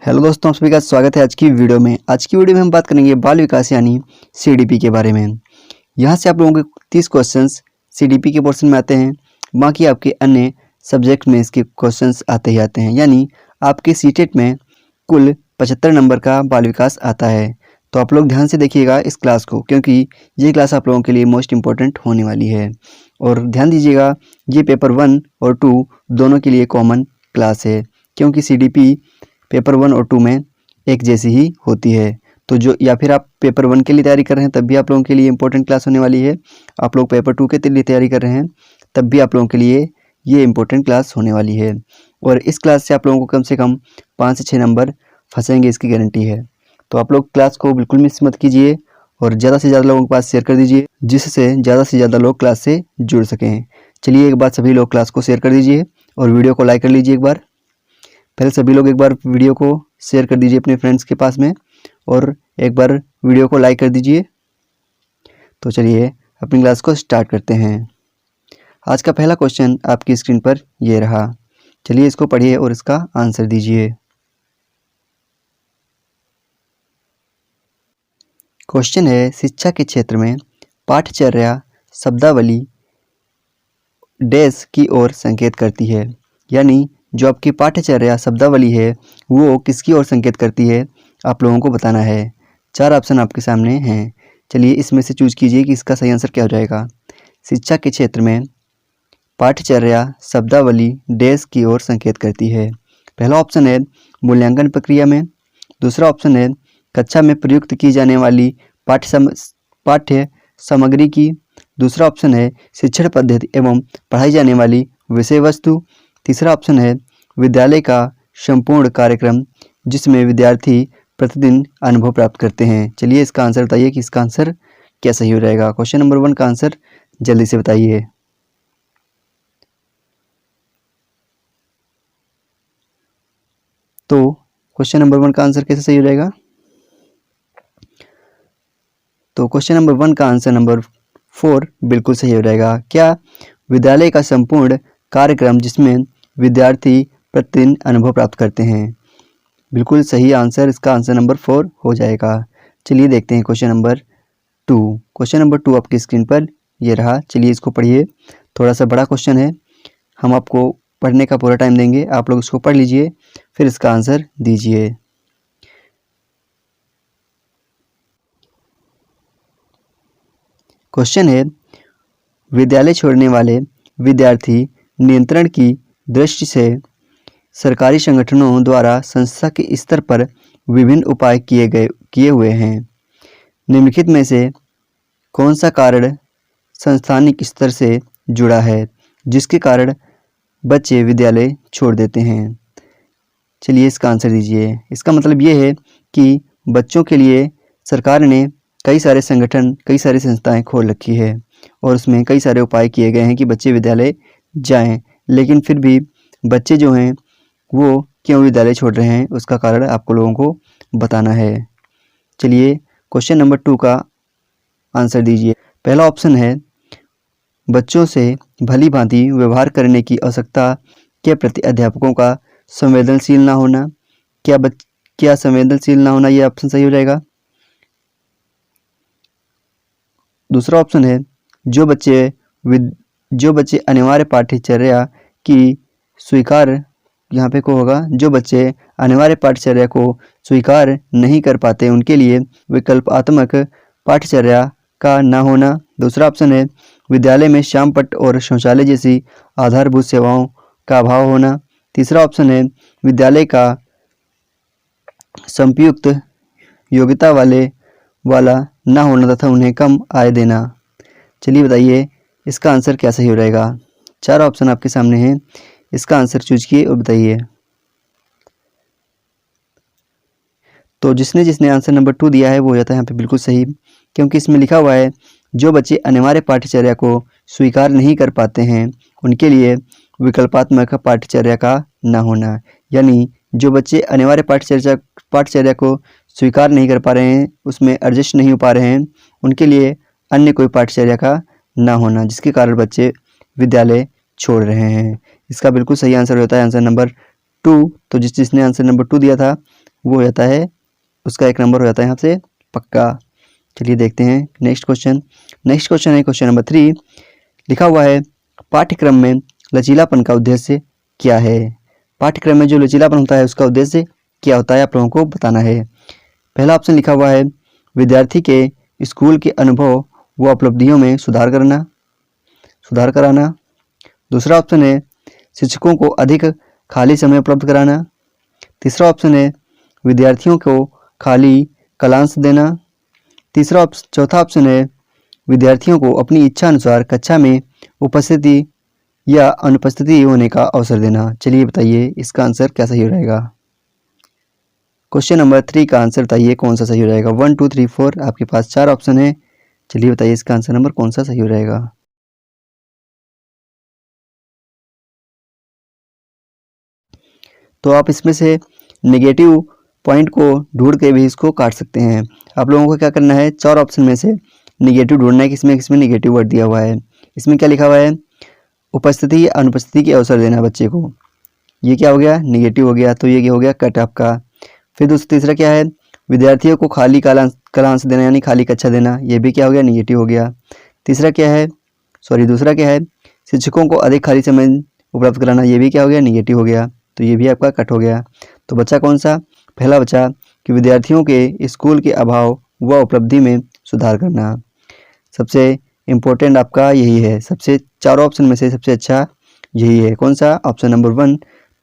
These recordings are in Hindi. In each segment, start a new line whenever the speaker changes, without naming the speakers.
हेलो दोस्तों, आप सभी का स्वागत है आज की वीडियो में। आज की वीडियो में हम बात करेंगे बाल विकास यानी सीडीपी के बारे में। यहाँ से आप लोगों के 30 क्वेश्चंस सीडीपी के पोर्शन में आते हैं, बाकी आपके अन्य सब्जेक्ट में इसके क्वेश्चंस आते ही आते हैं। यानी आपके सीटेट में कुल 75 नंबर का बाल विकास आता है। तो आप लोग ध्यान से देखिएगा इस क्लास को, क्योंकि ये क्लास आप लोगों के लिए मोस्ट इम्पोर्टेंट होने वाली है। और ध्यान दीजिएगा, ये पेपर 1 और 2 दोनों के लिए कॉमन क्लास है, क्योंकि सीडीपी पेपर 1 और 2 में एक जैसी ही होती है। तो जो या फिर आप पेपर 1 के लिए तैयारी कर रहे हैं तब भी आप लोगों के लिए इंपॉर्टेंट क्लास होने वाली है। आप लोग पेपर 2 के लिए तैयारी कर रहे हैं तब भी आप लोगों के लिए ये इंपॉर्टेंट क्लास होने वाली है। और इस क्लास से आप लोगों को कम से कम 5 से 6 नंबर फंसेंगे, इसकी गारंटी है। तो आप लोग क्लास को बिल्कुल मिस मत कीजिए और ज़्यादा से ज़्यादा लोगों के पास शेयर कर दीजिए, जिससे ज़्यादा से ज़्यादा लोग क्लास से जुड़ सकें। चलिए एक बार सभी लोग क्लास को शेयर कर दीजिए और वीडियो को लाइक कर लीजिए। एक बार पहले सभी लोग एक बार वीडियो को शेयर कर दीजिए अपने फ्रेंड्स के पास में, और एक बार वीडियो को लाइक कर दीजिए। तो चलिए अपनी क्लास को स्टार्ट करते हैं। आज का पहला क्वेश्चन आपकी स्क्रीन पर ये रहा। चलिए इसको पढ़िए और इसका आंसर दीजिए। क्वेश्चन है, शिक्षा के क्षेत्र में पाठ्यचर्या शब्दावली डैश की ओर संकेत करती है। यानी जो आपकी पाठ्यचर्या शब्दावली है वो किसकी ओर संकेत करती है, आप लोगों को बताना है। 4 ऑप्शन आपके सामने हैं। चलिए इसमें से चूज कीजिए कि इसका सही आंसर क्या हो जाएगा। शिक्षा के क्षेत्र में पाठ्यचर्या शब्दावली डैश की ओर संकेत करती है। पहला ऑप्शन है मूल्यांकन प्रक्रिया में। दूसरा ऑप्शन है कक्षा में प्रयुक्त की जाने वाली पाठ्य सामग्री की। दूसरा ऑप्शन है शिक्षण पद्धति एवं पढ़ाई जाने वाली विषय वस्तु। तीसरा ऑप्शन है विद्यालय का संपूर्ण कार्यक्रम, जिसमें विद्यार्थी प्रतिदिन अनुभव प्राप्त करते हैं। चलिए इसका आंसर बताइए कि इसका आंसर क्या सही हो जाएगा। क्वेश्चन नंबर 1 का आंसर जल्दी से बताइए। तो क्वेश्चन नंबर 1 का आंसर कैसे सही हो जाएगा? तो क्वेश्चन नंबर 1 का आंसर नंबर 4 बिल्कुल सही हो जाएगा। क्या विद्यालय का संपूर्ण कार्यक्रम जिसमें विद्यार्थी प्रतिदिन अनुभव प्राप्त करते हैं। बिल्कुल सही आंसर, इसका आंसर नंबर 4 हो जाएगा। चलिए देखते हैं क्वेश्चन नंबर 2। क्वेश्चन नंबर 2 आपकी स्क्रीन पर ये रहा। चलिए इसको पढ़िए। थोड़ा सा बड़ा क्वेश्चन है, हम आपको पढ़ने का पूरा टाइम देंगे। आप लोग इसको पढ़ लीजिए, फिर इसका आंसर दीजिए। क्वेश्चन है, विद्यालय छोड़ने वाले विद्यार्थी नियंत्रण की दृष्टि से सरकारी संगठनों द्वारा संस्था के स्तर पर विभिन्न उपाय किए हुए हैं। निम्नलिखित में से कौन सा कारण संस्थानिक स्तर से जुड़ा है जिसके कारण बच्चे विद्यालय छोड़ देते हैं। चलिए इसका आंसर दीजिए। इसका मतलब ये है कि बच्चों के लिए सरकार ने कई सारे संगठन, कई सारी संस्थाएं खोल रखी है और उसमें कई सारे उपाय किए गए हैं कि बच्चे विद्यालय जाएं, लेकिन फिर भी बच्चे जो हैं वो क्यों विद्यालय छोड़ रहे हैं, उसका कारण आपको लोगों को बताना है। चलिए क्वेश्चन नंबर 2 का आंसर दीजिए। पहला ऑप्शन है बच्चों से भली भांति व्यवहार करने की आवश्यकता के प्रति अध्यापकों का संवेदनशील ना होना। क्या संवेदनशील ना होना, ये ऑप्शन सही हो जाएगा। दूसरा ऑप्शन है जो बच्चे अनिवार्य पाठ्यचर्या की स्वीकार, यहाँ पे को होगा जो बच्चे अनिवार्य पाठ्यचर्या को स्वीकार नहीं कर पाते उनके लिए विकल्पात्मक पाठ्यचर्या का न होना। दूसरा ऑप्शन है विद्यालय में श्याम पट्ट और शौचालय जैसी आधारभूत सेवाओं का अभाव होना। तीसरा ऑप्शन है विद्यालय का संप्रयुक्त योग्यता वाला न होना तथा उन्हें कम आय देना। चलिए बताइए इसका आंसर क्या सही हो जाएगा। 4 ऑप्शन आपके सामने हैं, इसका आंसर चूज किए और बताइए। तो जिसने जिसने आंसर नंबर 2 दिया है वो हो जाता है यहाँ पे बिल्कुल सही, क्योंकि इसमें लिखा हुआ है जो बच्चे अनिवार्य पाठ्यचर्या को स्वीकार नहीं कर पाते हैं उनके लिए विकल्पात्मक पाठ्यचर्या का न होना। यानी जो बच्चे अनिवार्य पाठ्यचर्या को स्वीकार नहीं कर पा रहे हैं, उसमें एडजस्ट नहीं हो पा रहे हैं, उनके लिए अन्य कोई पाठ्यचर्या का न होना, जिसके कारण बच्चे विद्यालय छोड़ रहे हैं। इसका बिल्कुल सही आंसर होता है आंसर नंबर 2। तो जिसने आंसर नंबर 2 दिया था वो हो जाता है, उसका 1 नंबर हो जाता है यहाँ से पक्का। चलिए देखते हैं नेक्स्ट क्वेश्चन। नेक्स्ट क्वेश्चन है क्वेश्चन नंबर 3। लिखा हुआ है पाठ्यक्रम में लचीलापन का उद्देश्य क्या है। पाठ्यक्रम में जो लचीलापन होता है उसका उद्देश्य क्या होता है आप लोगों को बताना है। पहला ऑप्शन लिखा हुआ है विद्यार्थी के स्कूल के अनुभव व उपलब्धियों में सुधार कराना। दूसरा ऑप्शन है शिक्षकों को अधिक खाली समय उपलब्ध कराना। तीसरा ऑप्शन है विद्यार्थियों को खाली कलांश देना। चौथा ऑप्शन है विद्यार्थियों को अपनी इच्छा अनुसार कक्षा में उपस्थिति या अनुपस्थिति होने का अवसर देना। चलिए बताइए इसका आंसर क्या सही रहेगा। क्वेश्चन नंबर 3 का आंसर बताइए कौन सा सही हो जाएगा। 1 2 3 4 आपके पास 4 ऑप्शन है। चलिए बताइए इसका आंसर नंबर कौन सा सही हो रहेगा। तो आप इसमें से नेगेटिव पॉइंट को ढूंढ के भी इसको काट सकते हैं। आप लोगों को क्या करना है, 4 ऑप्शन में से नेगेटिव ढूंढना है, किसमें नेगेटिव वर्ड दिया हुआ है। इसमें क्या लिखा हुआ है, उपस्थिति या अनुपस्थिति के अवसर देना बच्चे को, ये क्या हो गया, नेगेटिव हो गया, तो ये क्या हो गया, कट आपका। फिर तीसरा क्या है, विद्यार्थियों को खाली कालांश देना यानी खाली कक्षा देना, ये भी क्या हो गया, नेगेटिव हो गया। दूसरा क्या है, शिक्षकों को अधिक खाली समय उपलब्ध कराना, ये भी क्या हो गया, नेगेटिव हो गया, तो ये भी आपका कट हो गया। तो बच्चा कौन सा, पहला बच्चा कि विद्यार्थियों के स्कूल के अभाव व उपलब्धि में सुधार करना। सबसे इम्पोर्टेंट आपका यही है, सबसे चारों ऑप्शन में से सबसे अच्छा यही है, कौन सा, ऑप्शन नंबर 1।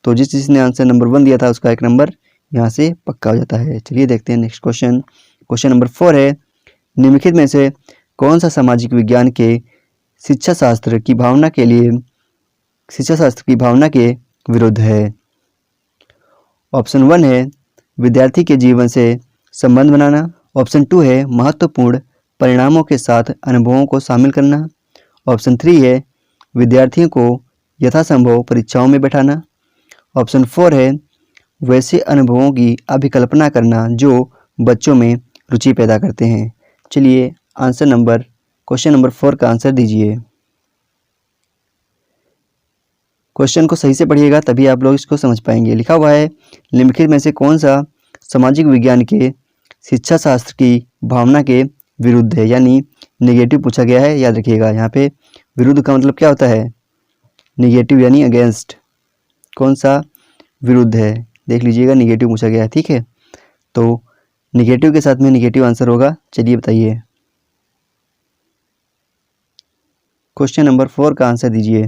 तो जिसने आंसर नंबर 1 दिया था उसका 1 नंबर यहाँ से पक्का हो जाता है। चलिए देखते हैं नेक्स्ट क्वेश्चन। क्वेश्चन नंबर 4 है, निम्नलिखित में से कौन सा सामाजिक विज्ञान के शिक्षा शास्त्र की भावना के विरुद्ध है। ऑप्शन 1 है विद्यार्थी के जीवन से संबंध बनाना। ऑप्शन 2 है महत्वपूर्ण परिणामों के साथ अनुभवों को शामिल करना। ऑप्शन 3 है विद्यार्थियों को यथासंभव परीक्षाओं में बैठाना। ऑप्शन 4 है वैसे अनुभवों की अभिकल्पना करना जो बच्चों में रुचि पैदा करते हैं। चलिए क्वेश्चन नंबर 4 का आंसर दीजिए। क्वेश्चन को सही से पढ़िएगा तभी आप लोग इसको समझ पाएंगे। लिखा हुआ है निम्नलिखित में से कौन सा सामाजिक विज्ञान के शिक्षा शास्त्र की भावना के विरुद्ध है, यानी नेगेटिव पूछा गया है, याद रखिएगा। यहाँ पे विरुद्ध का मतलब क्या होता है, नेगेटिव यानी अगेंस्ट, कौन सा विरुद्ध है, देख लीजिएगा, नेगेटिव पूछा गया है, ठीक है। तो नेगेटिव के साथ में नेगेटिव आंसर होगा। चलिए बताइए क्वेश्चन नंबर 4 का आंसर दीजिए।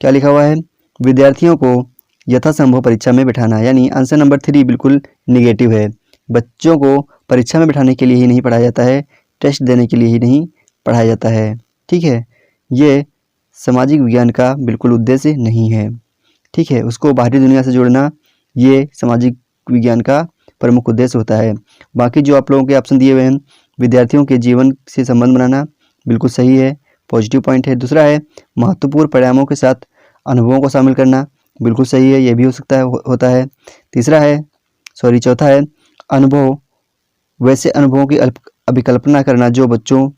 क्या लिखा हुआ है, विद्यार्थियों को यथासंभव परीक्षा में बैठाना, यानी आंसर नंबर 3 बिल्कुल नेगेटिव है। बच्चों को परीक्षा में बैठाने के लिए ही नहीं पढ़ाया जाता है, टेस्ट देने के लिए ही नहीं पढ़ाया जाता है, ठीक है। ये सामाजिक विज्ञान का बिल्कुल उद्देश्य नहीं है, ठीक है। उसको बाहरी दुनिया से जोड़ना ये सामाजिक विज्ञान का प्रमुख उद्देश्य होता है। बाकी जो आप लोगों के ऑप्शन दिए हुए हैं, विद्यार्थियों के जीवन से संबंध बनाना, बिल्कुल सही है, पॉजिटिव पॉइंट है। दूसरा है महत्वपूर्ण परिणामों के साथ अनुभवों को शामिल करना, बिल्कुल सही है, ये भी हो सकता है, होता है। चौथा है वैसे अनुभवों की अभिकल्पना करना जो बच्चों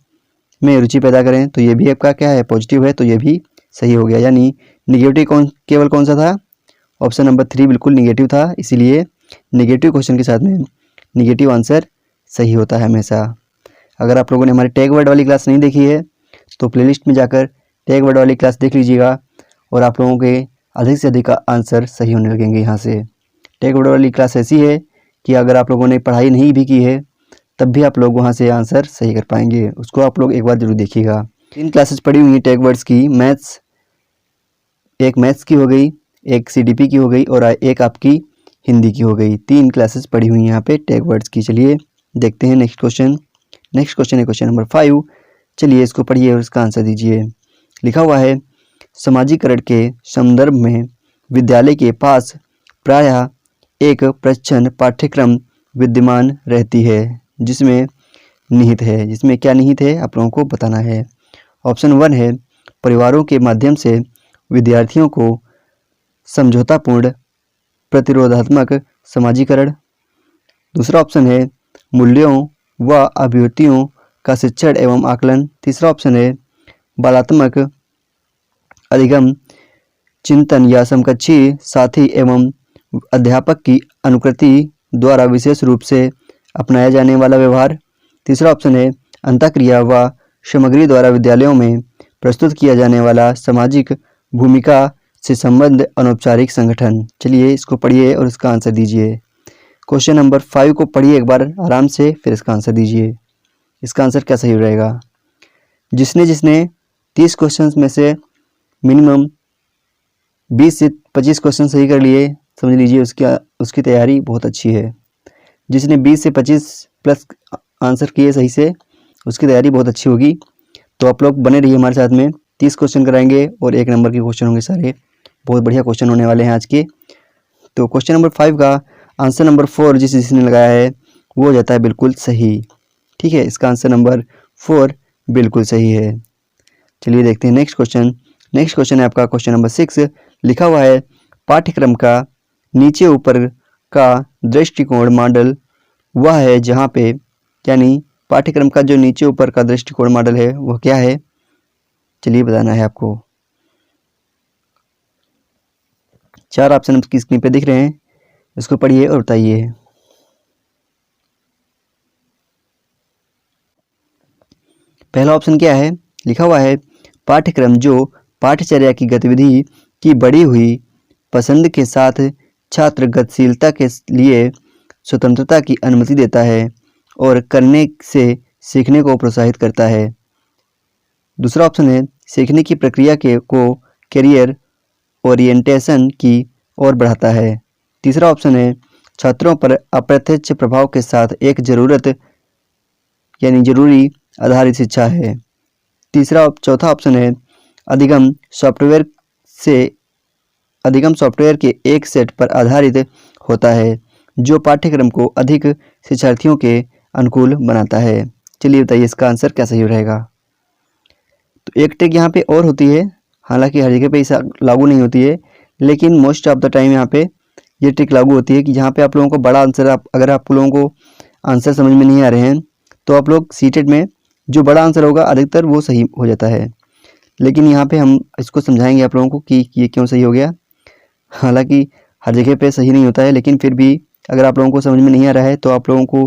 में रुचि पैदा करें, तो ये भी आपका क्या है, पॉजिटिव है, तो ये भी सही हो गया। यानी निगेटिव केवल कौन सा था, ऑप्शन नंबर 3 बिल्कुल निगेटिव था, इसीलिए निगेटिव क्वेश्चन के साथ में निगेटिव आंसर सही होता है हमेशा। अगर आप लोगों ने हमारी टैग वर्ड वाली क्लास नहीं देखी है तो प्लेलिस्ट में जाकर टैग वर्ड वाली क्लास देख लीजिएगा और आप लोगों के अधिक से अधिक आंसर सही होने लगेंगे। यहाँ से टैग वर्ड वाली क्लास ऐसी है कि अगर आप लोगों ने पढ़ाई नहीं भी की है तब भी आप लोग वहाँ से आंसर सही कर पाएंगे, उसको आप लोग एक बार जरूर देखिएगा। 3 क्लासेस पढ़ी हुई हैं टैग वर्ड्स की, एक मैथ्स की हो गई, एक CDP की हो गई और एक आपकी हिंदी की हो गई। 3 क्लासेस पढ़ी हुई हैं यहाँ पे टैग वर्ड्स की। चलिए देखते हैं नेक्स्ट क्वेश्चन है क्वेश्चन नंबर 5। चलिए इसको पढ़िए और इसका आंसर दीजिए। लिखा हुआ है समाजीकरण के संदर्भ में विद्यालय के पास प्रायः एक प्रच्छन्न पाठ्यक्रम विद्यमान रहती है जिसमें क्या निहित है आप लोगों को बताना है। ऑप्शन 1 है परिवारों के माध्यम से विद्यार्थियों को समझौतापूर्ण प्रतिरोधात्मक समाजीकरण। दूसरा ऑप्शन है मूल्यों व अभिव्यक्तियों का शिक्षण एवं आकलन। तीसरा ऑप्शन है बालात्मक अधिगम चिंतन या समकक्षी साथी एवं अध्यापक की अनुकृति द्वारा विशेष रूप से अपनाया जाने वाला व्यवहार। तीसरा ऑप्शन है अंतःक्रिया व सामग्री द्वारा विद्यालयों में प्रस्तुत किया जाने वाला सामाजिक भूमिका से संबद्ध अनौपचारिक संगठन। चलिए इसको पढ़िए और इसका आंसर दीजिए। क्वेश्चन नंबर 5 को पढ़िए एक बार आराम से, फिर इसका आंसर दीजिए। इसका आंसर क्या सही रहेगा? जिसने 30 क्वेश्चन में से मिनिमम 20 से 25 क्वेश्चन सही कर लिए, समझ लीजिए उसकी तैयारी बहुत अच्छी है। जिसने 20 से 25 प्लस आंसर किए सही से, उसकी तैयारी बहुत अच्छी होगी। तो आप लोग बने रहिए हमारे साथ में। 30 क्वेश्चन कराएंगे और 1 नंबर के क्वेश्चन होंगे सारे। बहुत बढ़िया क्वेश्चन होने वाले हैं आज के। तो क्वेश्चन नंबर 5 का आंसर नंबर 4 जिसने लगाया है वो हो जाता है बिल्कुल सही। ठीक है, इसका आंसर नंबर 4 बिल्कुल सही है। चलिए देखते हैं नेक्स्ट क्वेश्चन। नेक्स्ट क्वेश्चन है आपका क्वेश्चन नंबर 6। लिखा हुआ है पाठ्यक्रम का नीचे ऊपर का दृष्टिकोण मॉडल वह है जहाँ पे, यानी पाठ्यक्रम का जो नीचे ऊपर का दृष्टिकोण मॉडल है वह क्या है? चलिए बताना है आपको। 4 ऑप्शन आपकी स्क्रीन पे दिख रहे हैं, इसको पढ़िए और बताइए। पहला ऑप्शन क्या है? लिखा हुआ है पाठ्यक्रम जो पाठ्यचर्या की गतिविधि की बढ़ी हुई पसंद के साथ छात्र गतिशीलता के लिए स्वतंत्रता की अनुमति देता है और करने से सीखने को प्रोत्साहित करता है। दूसरा ऑप्शन है सीखने की प्रक्रिया को करियर ओरिएंटेशन की ओर बढ़ाता है। तीसरा ऑप्शन है छात्रों पर अप्रत्यक्ष प्रभाव के साथ एक जरूरी आधारित शिक्षा है। चौथा ऑप्शन है अधिगम सॉफ्टवेयर के एक सेट पर आधारित होता है जो पाठ्यक्रम को अधिक शिक्षार्थियों के अनुकूल बनाता है। चलिए बताइए इसका आंसर क्या सही रहेगा? तो एक ट्रिक यहाँ पे और होती है, हालांकि हर जगह पे इसे लागू नहीं होती है, लेकिन मोस्ट ऑफ द टाइम यहाँ पे ये ट्रिक लागू होती है कि जहाँ पे आप लोगों को बड़ा आंसर, अगर आप लोगों को आंसर समझ में नहीं आ रहे हैं तो आप लोग सीटेड में जो बड़ा आंसर होगा अधिकतर वो सही हो जाता है। लेकिन यहाँ पे हम इसको समझाएंगे आप लोगों को कि ये क्यों सही हो गया। हालांकि हर जगह पे सही नहीं होता है, लेकिन फिर भी अगर आप लोगों को समझ में नहीं आ रहा है तो आप लोगों को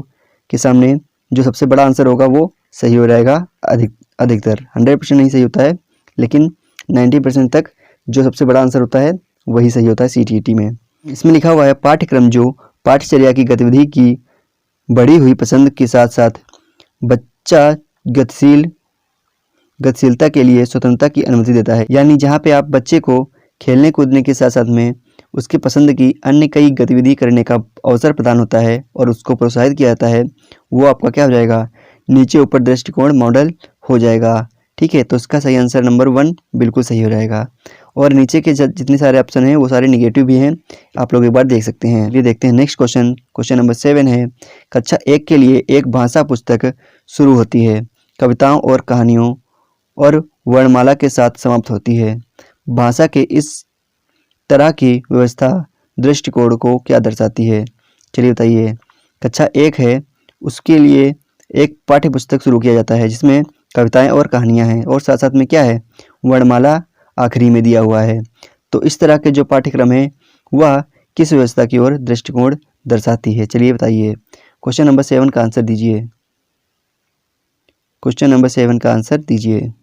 के सामने जो सबसे बड़ा आंसर होगा वो सही हो जाएगा। अधिकतर 100% नहीं सही होता है, लेकिन 90% तक जो सबसे बड़ा आंसर होता है वही सही होता है CTET में। इसमें लिखा हुआ है पाठ्यक्रम जो पाठ्यचर्या की गतिविधि की बढ़ी हुई पसंद के साथ साथ बच्चा गतिशीलता के लिए स्वतंत्रता की अनुमति देता है, यानी जहाँ पे आप बच्चे को खेलने कूदने के साथ साथ में उसकी पसंद की अन्य कई गतिविधि करने का अवसर प्रदान होता है और उसको प्रोत्साहित किया जाता है, वो आपका क्या हो जाएगा? नीचे ऊपर दृष्टिकोण मॉडल हो जाएगा। ठीक है, तो इसका सही आंसर नंबर 1 बिल्कुल सही हो जाएगा। और नीचे के जितने सारे ऑप्शन हैं वो सारे निगेटिव भी हैं, आप लोग एक बार देख सकते हैं। ये देखते हैं नेक्स्ट क्वेश्चन। क्वेश्चन नंबर 7 है कक्षा 1 के लिए एक भाषा पुस्तक शुरू होती है, कविताओं और कहानियों और वर्णमाला के साथ समाप्त होती है। भाषा के इस तरह की व्यवस्था दृष्टिकोण को क्या दर्शाती है? चलिए बताइए। कक्षा 1 है, उसके लिए एक पाठ्य पुस्तक शुरू किया जाता है जिसमें कविताएं और कहानियां हैं और साथ साथ में क्या है? वर्णमाला आखिरी में दिया हुआ है। तो इस तरह के जो पाठ्यक्रम है वह किस व्यवस्था की ओर दृष्टिकोण दर्शाती है? चलिए बताइए। क्वेश्चन नंबर 7 का आंसर दीजिए। क्वेश्चन नंबर 7 का आंसर दीजिए।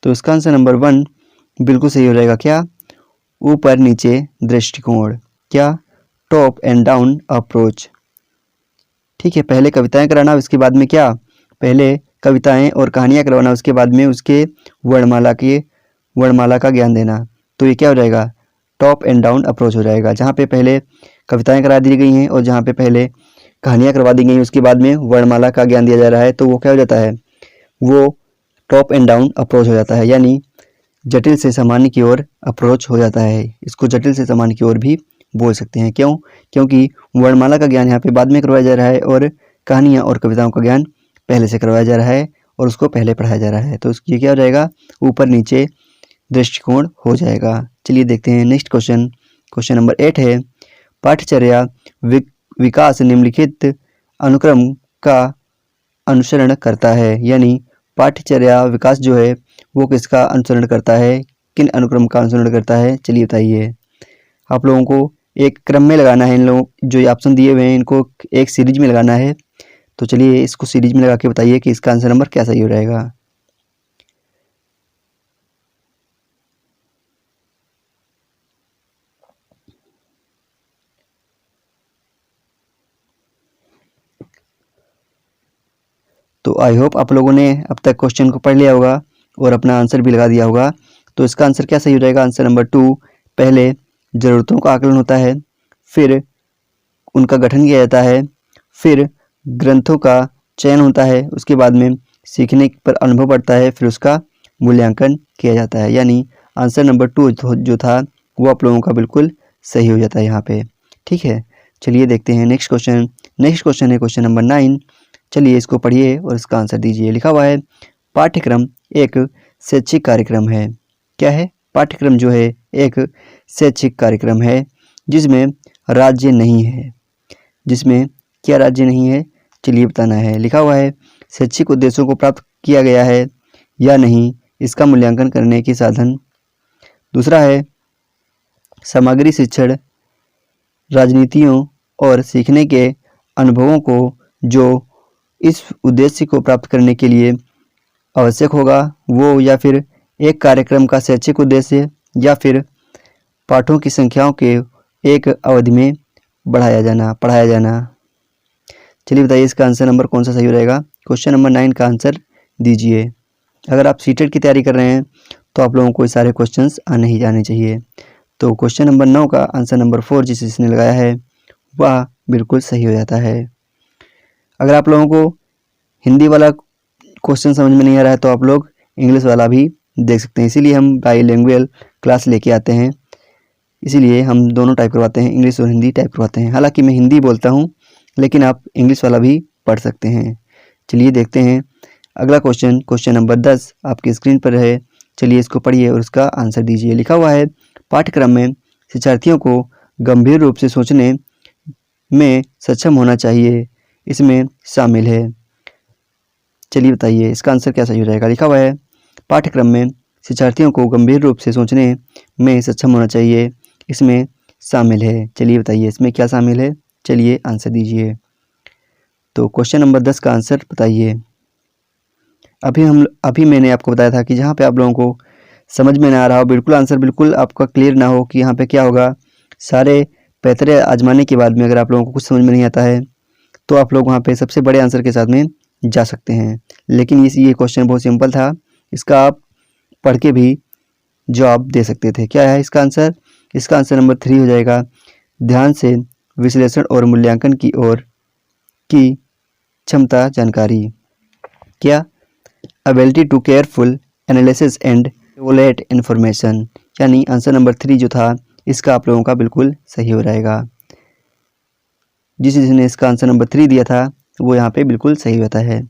तो इसका आंसर नंबर 1 बिल्कुल सही हो जाएगा। क्या? ऊपर नीचे दृष्टिकोण। क्या? Top and down approach. ठीक है, पहले कविताएं कराना, उसके बाद में क्या? पहले कविताएं और कहानियां करवाना, उसके बाद में उसके वर्णमाला का ज्ञान देना। तो ये क्या हो जाएगा? टॉप एंड डाउन अप्रोच हो जाएगा। जहाँ पे पहले कविताएं करा दी गई हैं और जहाँ पे पहले कहानियां करवा दी गई हैं, उसके बाद में वर्णमाला का ज्ञान दिया जा रहा है, तो वो क्या हो जाता है? वो टॉप एंड डाउन अप्रोच हो जाता है, यानी जटिल से सामान्य की ओर अप्रोच हो जाता है। इसको जटिल से सामान्य की ओर भी बोल सकते हैं। क्यों? क्योंकि वर्णमाला का ज्ञान यहाँ पे बाद में करवाया जा रहा है और कहानियाँ और कविताओं का ज्ञान पहले से करवाया जा रहा है और उसको पहले पढ़ाया जा रहा है। तो ये क्या हो जाएगा? ऊपर नीचे दृष्टिकोण हो जाएगा। चलिए देखते हैं नेक्स्ट क्वेश्चन। क्वेश्चन नंबर 8 है पाठ्यचर्या विकास निम्नलिखित अनुक्रम का अनुसरण करता है। यानी पाठ्यचर्या विकास जो है वो किसका अनुसरण करता है, किन अनुक्रम का अनुसरण करता है, चलिए बताइए। आप लोगों को एक क्रम में लगाना है, इन लोगों जो ये ऑप्शन दिए हुए हैं इनको एक सीरीज में लगाना है। तो चलिए इसको सीरीज में लगा के बताइए कि इसका आंसर नंबर क्या सही हो जाएगा। तो आई होप आप लोगों ने अब तक क्वेश्चन को पढ़ लिया होगा और अपना आंसर भी लगा दिया होगा। तो इसका आंसर क्या सही हो जाएगा? आंसर नंबर 2, पहले ज़रूरतों का आकलन होता है, फिर उनका गठन किया जाता है, फिर ग्रंथों का चयन होता है, उसके बाद में सीखने पर अनुभव बढ़ता है, फिर उसका मूल्यांकन किया जाता है। यानी आंसर नंबर 2 जो था वो आप लोगों का बिल्कुल सही हो जाता है यहाँ पे। ठीक है, चलिए देखते हैं नेक्स्ट क्वेश्चन। नेक्स्ट क्वेश्चन है क्वेश्चन नंबर 9। चलिए इसको पढ़िए और इसका आंसर दीजिए। लिखा हुआ है पाठ्यक्रम एक शैक्षिक कार्यक्रम है। क्या है? पाठ्यक्रम जो है एक शैक्षिक कार्यक्रम है जिसमें राज्य नहीं है। जिसमें क्या राज्य नहीं है, चलिए बताना है। लिखा हुआ है शैक्षिक उद्देश्यों को प्राप्त किया गया है या नहीं, इसका मूल्यांकन करने के साधन। दूसरा है सामग्री शिक्षण राजनीतियों और सीखने के अनुभवों को जो इस उद्देश्य को प्राप्त करने के लिए आवश्यक होगा वो, या फिर एक कार्यक्रम का शैक्षिक उद्देश्य, या फिर पाठों की संख्याओं के एक अवधि में पढ़ाया जाना। चलिए बताइए इसका आंसर नंबर कौन सा सही हो जाएगा। क्वेश्चन नंबर 9 का आंसर दीजिए। अगर आप सीटेट की तैयारी कर रहे हैं तो आप लोगों को ये सारे क्वेश्चंस आने ही जाने चाहिए। तो क्वेश्चन नंबर 9 का आंसर नंबर 4 जिसने लगाया है वह बिल्कुल सही हो जाता है। अगर आप लोगों को हिंदी वाला क्वेश्चन समझ में नहीं आ रहा है तो आप लोग इंग्लिश वाला भी देख सकते हैं। इसीलिए हम बाईलिंगुअल क्लास लेके आते हैं, इसीलिए हम दोनों टाइप करवाते हैं, इंग्लिश और हिंदी टाइप करवाते हैं। हालांकि मैं हिंदी बोलता हूँ लेकिन आप इंग्लिश वाला भी पढ़ सकते हैं। चलिए देखते हैं अगला क्वेश्चन। क्वेश्चन नंबर 10 आपकी स्क्रीन पर है। चलिए इसको पढ़िए और इसका आंसर दीजिए। लिखा हुआ है पाठ्यक्रम में शिक्षार्थियों को गंभीर रूप से सोचने में सक्षम होना चाहिए, इसमें शामिल है। चलिए बताइए इसका आंसर क्या सही हो जाएगा। लिखा हुआ है पाठ्यक्रम में शिक्षार्थियों को गंभीर रूप से सोचने में सक्षम होना चाहिए, इसमें शामिल है। चलिए बताइए इसमें क्या शामिल है, चलिए आंसर दीजिए। तो क्वेश्चन नंबर 10 का आंसर बताइए। अभी मैंने आपको बताया था कि जहाँ पे आप लोगों को समझ में ना आ रहा हो, बिल्कुल आंसर बिल्कुल आपका क्लियर ना हो कि यहाँ पे क्या होगा, सारे पैतरे आजमाने के बाद में अगर आप लोगों को कुछ समझ में नहीं आता है तो आप लोग वहाँ पे सबसे बड़े आंसर के साथ में जा सकते हैं। लेकिन ये क्वेश्चन बहुत सिंपल था, इसका आप पढ़ के भी जवाब दे सकते थे। क्या है इसका आंसर? इसका आंसर नंबर 3 हो जाएगा। ध्यान से विश्लेषण और मूल्यांकन की ओर की क्षमता जानकारी। क्या? Ability to careful analysis and evaluate information. यानी आंसर नंबर 3 जो था इसका आप लोगों का बिल्कुल सही हो जाएगा। जिसने इसका आंसर नंबर 3 दिया था वो यहाँ पे बिल्कुल सही होता है।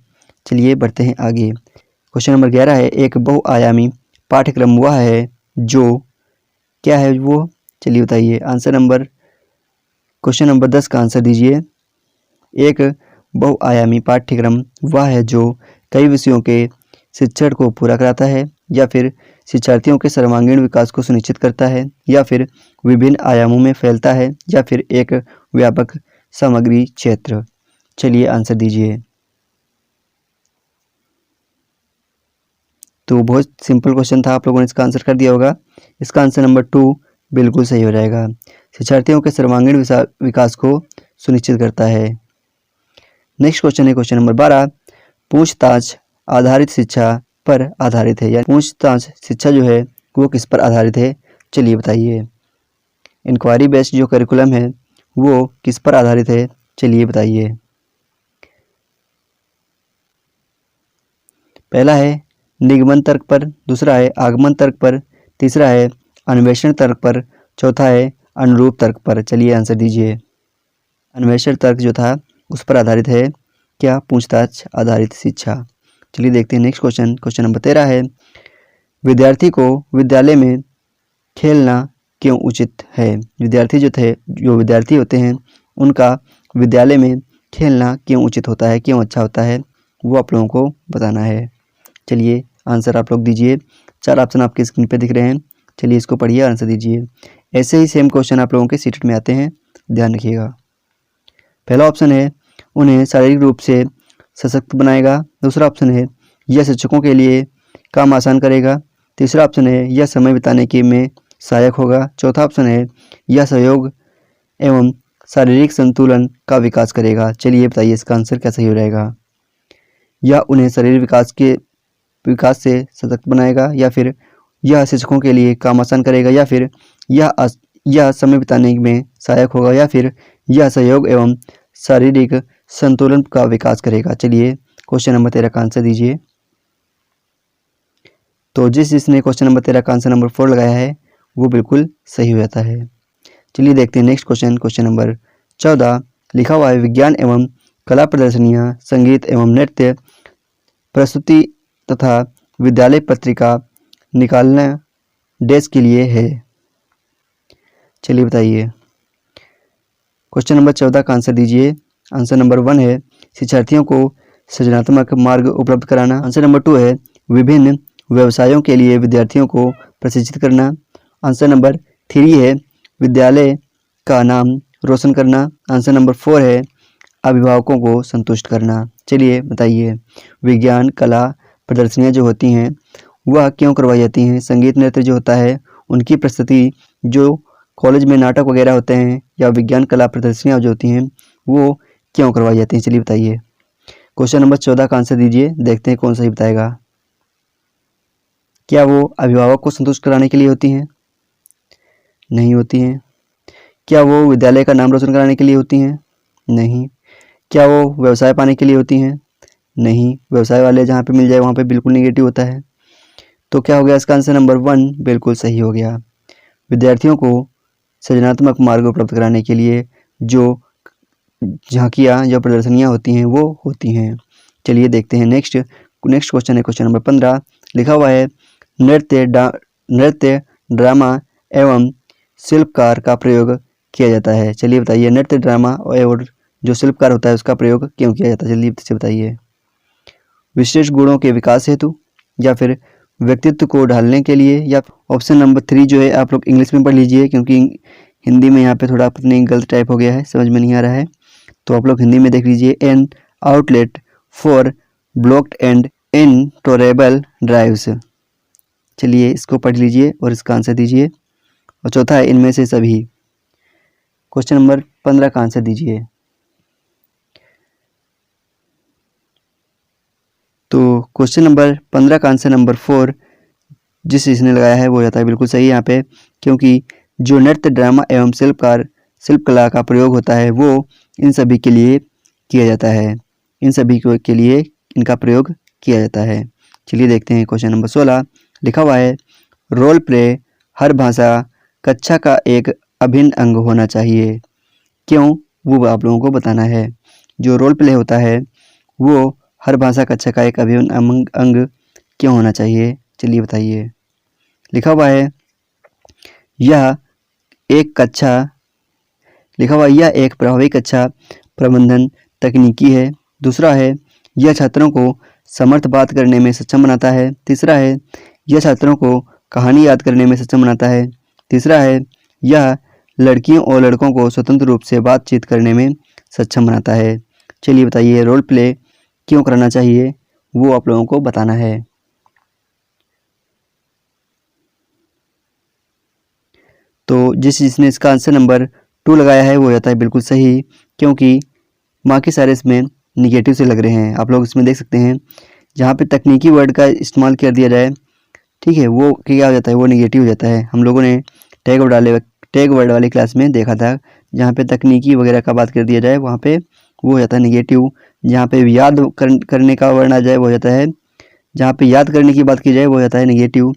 चलिए बढ़ते हैं आगे। क्वेश्चन नंबर 11 है एक बहुआयामी पाठ्यक्रम वह है जो, क्या है वो, चलिए बताइए। क्वेश्चन नंबर 10 का आंसर दीजिए। एक बहुआयामी पाठ्यक्रम वह है जो कई विषयों के शिक्षण को पूरा कराता है, या फिर शिक्षार्थियों के सर्वांगीण विकास को सुनिश्चित करता है, या फिर विभिन्न आयामों में फैलता है, या फिर एक व्यापक सामग्री क्षेत्र। चलिए आंसर दीजिए। तो बहुत सिंपल क्वेश्चन था, आप लोगों ने इसका आंसर कर दिया होगा। इसका आंसर नंबर 2 बिल्कुल सही हो जाएगा। शिक्षार्थियों के सर्वांगीण विकास को सुनिश्चित करता है। नेक्स्ट क्वेश्चन है क्वेश्चन नंबर 12। पूछताछ आधारित शिक्षा पर आधारित है, यानी पूछताछ शिक्षा जो है वो किस पर आधारित है, चलिए बताइए। इंक्वायरी बेस्ड जो करिकुलम है वो किस पर आधारित है, चलिए बताइए। पहला है निगमन तर्क पर, दूसरा है आगमन तर्क पर, तीसरा है अन्वेषण तर्क पर, चौथा है अनुरूप तर्क पर। चलिए आंसर दीजिए। अन्वेषण तर्क जो था उस पर आधारित है क्या, पूछताछ आधारित शिक्षा। चलिए देखते हैं नेक्स्ट क्वेश्चन। क्वेश्चन नंबर 13 है विद्यार्थी को विद्यालय में खेलना क्यों उचित है। जो विद्यार्थी होते हैं उनका विद्यालय में खेलना क्यों उचित होता है, क्यों अच्छा होता है, वो आप लोगों को बताना है। चलिए आंसर आप लोग दीजिए। 4 ऑप्शन आपके स्क्रीन पे दिख रहे हैं। चलिए इसको पढ़िए, आंसर दीजिए। ऐसे ही सेम क्वेश्चन आप लोगों के सीटेट में आते हैं, ध्यान रखिएगा। पहला ऑप्शन है उन्हें शारीरिक रूप से सशक्त बनाएगा। दूसरा ऑप्शन है यह शिक्षकों के लिए काम आसान करेगा। तीसरा ऑप्शन है यह समय बिताने के में सहायक होगा। चौथा ऑप्शन है यह सहयोग एवं शारीरिक संतुलन का विकास करेगा। चलिए बताइए इसका आंसर क्या सही हो रहेगा। यह उन्हें शरीर विकास से सशक्त बनाएगा, या फिर यह शिक्षकों के लिए काम आसान करेगा, या फिर यह समय बिताने में सहायक होगा, या फिर यह सहयोग एवं शारीरिक संतुलन का विकास करेगा। चलिए क्वेश्चन नंबर 13 का आंसर दीजिए। तो जिसने क्वेश्चन नंबर 13 का आंसर नंबर 4 लगाया है वो बिल्कुल सही हो जाता है। चलिए देखते हैं नेक्स्ट क्वेश्चन नंबर 14। लिखा हुआ है विज्ञान एवं कला प्रदर्शनियाँ, संगीत एवं नृत्य प्रस्तुति तथा विद्यालय पत्रिका निकालना डैश के लिए है। चलिए बताइए। क्वेश्चन नंबर 14 का आंसर दीजिए। आंसर नंबर 1 है शिक्षार्थियों को सृजनात्मक मार्ग उपलब्ध कराना। आंसर नंबर 2 है विभिन्न व्यवसायों के लिए विद्यार्थियों को प्रशिक्षित करना। आंसर नंबर 3 है विद्यालय का नाम रोशन करना। आंसर नंबर 4 है अभिभावकों को संतुष्ट करना। चलिए बताइए विज्ञान कला प्रदर्शनियाँ जो होती हैं वह क्यों करवाई जाती हैं। संगीत नृत्य जो होता है उनकी प्रस्तुति, जो कॉलेज में नाटक वगैरह होते हैं, या विज्ञान कला प्रदर्शनियाँ जो होती हैं वो क्यों करवाई जाती हैं। चलिए बताइए। क्वेश्चन नंबर 14 का आंसर दीजिए, देखते हैं कौन सही बताएगा। क्या वो अभिभावक को संतुष्ट कराने के लिए होती हैं? नहीं होती हैं। क्या वो विद्यालय का नाम रोशन कराने के लिए होती हैं? नहीं। क्या वो व्यवसाय पाने के लिए होती हैं? नहीं। व्यवसाय वाले जहाँ पे मिल जाए वहाँ पे बिल्कुल निगेटिव होता है। तो क्या हो गया इसका आंसर नंबर 1 बिल्कुल सही हो गया। विद्यार्थियों को सृजनात्मक मार्ग उपलब्ध कराने के लिए जो झांकियाँ या प्रदर्शनियाँ होती हैं वो होती हैं। चलिए देखते हैं नेक्स्ट क्वेश्चन है क्वेश्चन नंबर 15। लिखा हुआ है नृत्य ड्रामा एवं शिल्पकार का प्रयोग किया जाता है। चलिए बताइए नृत्य ड्रामा और जो शिल्पकार होता है उसका प्रयोग क्यों किया जाता है। जल्दी से बताइए। विशेष गुणों के विकास हेतु, या फिर व्यक्तित्व को ढालने के लिए, या ऑप्शन नंबर 3 जो है आप लोग इंग्लिश में पढ़ लीजिए क्योंकि हिंदी में यहाँ पे थोड़ा पता गलत टाइप हो गया है, समझ में नहीं आ रहा है, तो आप लोग हिंदी में देख लीजिए। An outlet for blocked and intolerable drives. चलिए इसको पढ़ लीजिए और इसका आंसर दीजिए। और चौथा है इनमें से सभी। क्वेश्चन नंबर 15 का आंसर दीजिए। तो क्वेश्चन नंबर 15 का आंसर नंबर 4 जिस इसने लगाया है वो जाता है बिल्कुल सही यहाँ पे, क्योंकि जो नृत्य ड्रामा एवं शिल्पकला का प्रयोग होता है वो इन सभी के लिए किया जाता है। इन सभी के लिए इनका प्रयोग किया जाता है। चलिए देखते हैं क्वेश्चन नंबर 16। लिखा हुआ है रोल प्ले हर भाषा कक्षा का एक अभिन्न अंग होना चाहिए। क्यों, वो आप लोगों को बताना है। जो रोल प्ले होता है वो हर भाषा कक्षा का एक अभिन्न अंग क्यों होना चाहिए। चलिए बताइए। लिखा हुआ है यह एक प्रभावी कक्षा प्रबंधन तकनीकी है। दूसरा है यह छात्रों को समर्थ बात करने में सक्षम बनाता है। तीसरा है यह छात्रों को कहानी याद करने में सक्षम बनाता है। तीसरा है यह लड़कियों और लड़कों को स्वतंत्र रूप से बातचीत करने में सक्षम बनाता है। चलिए बताइए रोल प्ले क्यों करना चाहिए, वो आप लोगों को बताना है। तो जिसने इसका आंसर नंबर 2 लगाया है वो जाता है बिल्कुल सही, क्योंकि बाकी सारे इसमें निगेटिव से लग रहे हैं। आप लोग इसमें देख सकते हैं जहाँ पे तकनीकी वर्ड का इस्तेमाल कर दिया जाए, ठीक है, वो क्या हो जाता है, वो निगेटिव हो जाता है। हम लोगों ने टैग वर्ड वाली क्लास में देखा था, जहाँ पे तकनीकी वगैरह का बात कर दिया जाए वहाँ पे वो हो जाता है निगेटिव। जहाँ पे याद करने का वर्ड आ जाए वो हो जाता है, जहाँ पे याद करने की बात की जाए वो हो जाता है निगेटिव।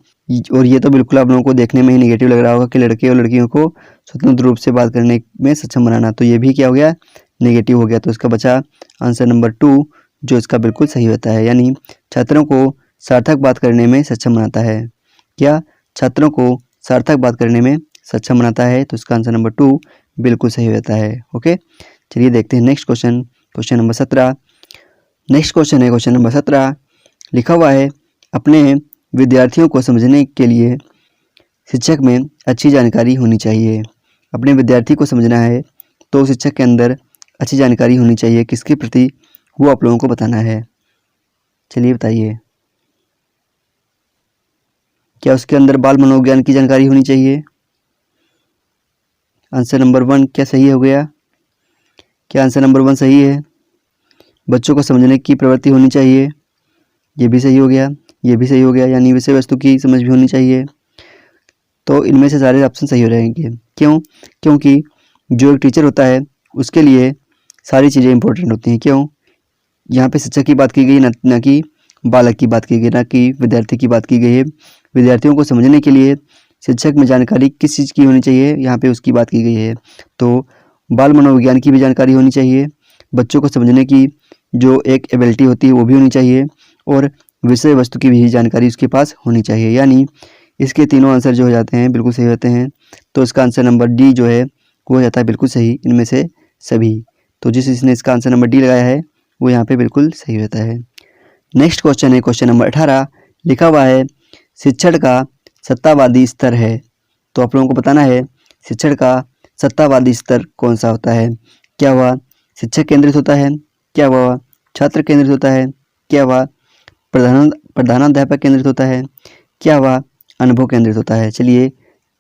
और ये तो बिल्कुल आप लोगों को देखने में ही निगेटिव लग रहा होगा कि लड़के और लड़कियों को स्वतंत्र रूप से बात करने में सक्षम बनाना, तो ये भी क्या हो गया, नेगेटिव हो गया। तो इसका बचा आंसर नंबर 2 जो इसका बिल्कुल सही होता है, यानी छात्रों को सार्थक बात करने में सक्षम बनाता है। क्या छात्रों को सार्थक बात करने में सक्षम बनाता है, तो इसका आंसर नंबर 2 बिल्कुल सही रहता है। ओके, चलिए देखते हैं next question, question number 17। Next question है क्वेश्चन नंबर 17। लिखा हुआ है, अपने विद्यार्थियों को समझने के लिए शिक्षक में अच्छी जानकारी होनी चाहिए। अपने विद्यार्थी को समझना है तो शिक्षक के अंदर अच्छी जानकारी होनी चाहिए, किसके प्रति वो आप लोगों को बताना है। चलिए बताइए, क्या उसके अंदर बाल मनोविज्ञान की जानकारी होनी चाहिए? आंसर नंबर 1 क्या सही हो गया? क्या आंसर नंबर 1 सही है? बच्चों को समझने की प्रवृत्ति होनी चाहिए, ये भी सही हो गया, ये भी सही हो गया, यानी विषय वस्तु की समझ भी होनी चाहिए। तो इनमें से सारे ऑप्शन सही हो रहेंगे। क्यों? क्योंकि जो एक टीचर होता है उसके लिए सारी चीज़ें इंपॉर्टेंट होती हैं। क्यों? यहाँ पे शिक्षक की बात की गई, ना कि बालक की बात की गई, ना कि विद्यार्थी की बात की गई है। विद्यार्थियों को समझने के लिए शिक्षक में जानकारी किस चीज़ की होनी चाहिए, यहाँ पे उसकी बात की गई है। तो बाल मनोविज्ञान की भी जानकारी होनी चाहिए, बच्चों को समझने की जो एक एबिलिटी होती है वो भी होनी चाहिए, और विषय वस्तु की भी जानकारी उसके पास होनी चाहिए। यानी इसके तीनों आंसर जो हो जाते हैं बिल्कुल सही होते हैं। तो इसका आंसर नंबर डी जो है वो हो जाता है बिल्कुल सही इनमें से सभी। तो जिसने इसका आंसर नंबर डी लगाया है वो यहाँ पे बिल्कुल सही होता है। नेक्स्ट क्वेश्चन है क्वेश्चन नंबर 18। लिखा हुआ है, शिक्षण का सत्तावादी स्तर है। तो आप लोगों को बताना है शिक्षण का सत्तावादी स्तर कौन सा होता है। क्या वह शिक्षक केंद्रित होता है, क्या वह छात्र केंद्रित होता है, क्या वह प्रधानाध्यापक केंद्रित होता है, क्या वह अनुभव केंद्रित होता है। चलिए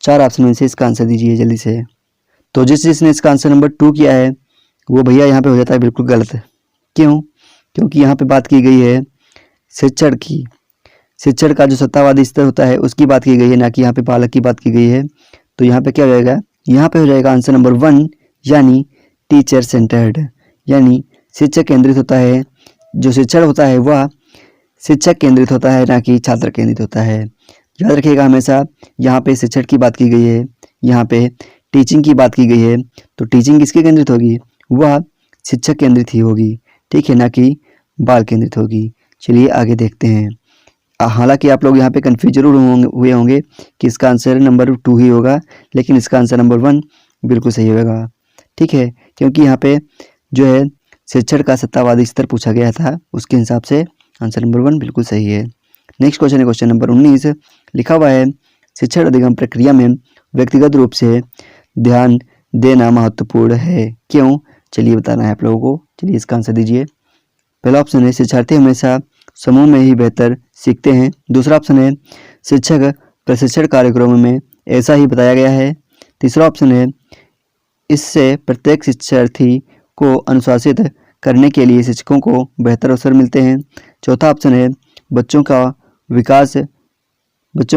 4 ऑप्शन में से इसका आंसर दीजिए जल्दी से। तो जिसने इसका आंसर नंबर 2 किया है वो भैया यहाँ पे हो जाता है बिल्कुल गलत। क्यों? क्योंकि यहाँ पे बात की गई है शिक्षण की, शिक्षण का जो सत्तावादी स्तर होता है उसकी बात की गई है, ना कि यहाँ पे बालक की बात की गई है। तो यहाँ पे क्या हो जाएगा, यहाँ पे हो जाएगा आंसर नंबर 1 यानी टीचर सेंटर्ड, यानी शिक्षक केंद्रित होता है। जो शिक्षण होता है वह शिक्षक केंद्रित होता है, ना कि छात्र केंद्रित होता है। याद रखिएगा हमेशा, यहाँ पे शिक्षण की बात की गई है, यहाँ पे टीचिंग की बात की गई है। तो टीचिंग किसके केंद्रित होगी, वह शिक्षक केंद्रित ही होगी, ठीक है, ना कि बाल केंद्रित होगी। चलिए आगे देखते हैं। हालांकि आप लोग यहाँ पे कन्फ्यूज जरूर हुए होंगे कि इसका आंसर नंबर 2 ही होगा, लेकिन इसका आंसर नंबर 1 बिल्कुल सही होगा, ठीक है, क्योंकि यहाँ पे जो है शिक्षण का सत्तावादी स्तर पूछा गया था, उसके हिसाब से आंसर नंबर 1 बिल्कुल सही है। नेक्स्ट क्वेश्चन है क्वेश्चन नंबर 19। लिखा हुआ है, शिक्षण अधिगम प्रक्रिया में व्यक्तिगत रूप से ध्यान देना महत्वपूर्ण है। क्यों? चलिए बताना है आप लोगों को। चलिए इसका आंसर दीजिए। पहला ऑप्शन है, शिक्षार्थी हमेशा समूह में ही बेहतर सीखते हैं। दूसरा ऑप्शन है, शिक्षक प्रशिक्षण कार्यक्रमों में ऐसा ही बताया गया है। तीसरा ऑप्शन है, इससे प्रत्येक शिक्षार्थी को अनुशासित करने के लिए शिक्षकों को बेहतर अवसर मिलते हैं। चौथा ऑप्शन है, बच्चों